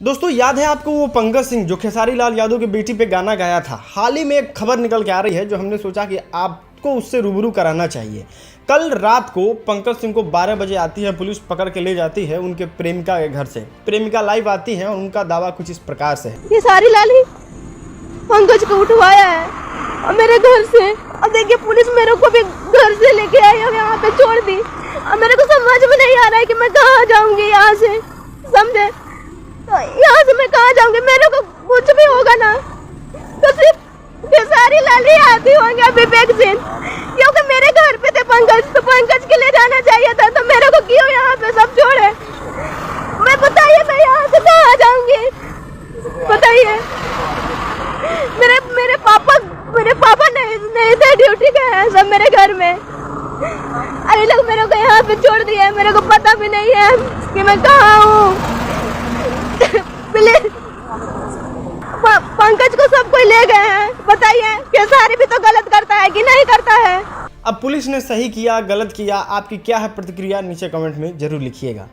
दोस्तों याद है आपको वो पंकज सिंह जो खेसारी लाल यादव की बेटी पे गाना गाया था। हाल ही में एक खबर निकल के आ रही है जो हमने सोचा कि आपको उससे रूबरू कराना चाहिए। कल रात को पंकज सिंह को 12 बजे आती है पुलिस, पकड़ के ले जाती है उनके प्रेमिका के घर से। प्रेमिका लाइव आती है और उनका दावा कुछ इस प्रकार से है। खेसारी लाल ही पंकज को उठवाया है और मेरे घर से, अब देखिए पुलिस मेरे को भी घर से लेके आई और यहाँ पे छोड़ दी। अब मेरे को समझ में नहीं आ रहा है कि मैं कहाँ जाऊंगी यहाँ से, समझे? तो यहाँ से मैं कहाँ जाऊंगी? मेरे को कुछ भी होगा ना तो सिर्फ खेसारी लाल ही आती होंगे, अभी विवेक सिंह, क्योंकि मेरे घर पे थे पंकज, तो पंकज के लिए जाना चाहिए था, तो मेरे को क्यों यहाँ पे सब छोड़े? मैं बताइए मैं यहाँ से कहाँ जाऊंगी, बताइए। मेरे पापा नहीं थे, ड्यूटी गए हैं सब मेरे घर में। अरे लोग मेरे को यहाँ पे छोड़ दिया, मेरे को पता भी नहीं है कि मैं कहाँ हूँ। पंकज को सब कोई ले गए हैं, बताइए खेसारी भी तो गलत करता है कि नहीं करता है? अब पुलिस ने सही किया गलत किया, आपकी क्या है प्रतिक्रिया नीचे कमेंट में जरूर लिखिएगा।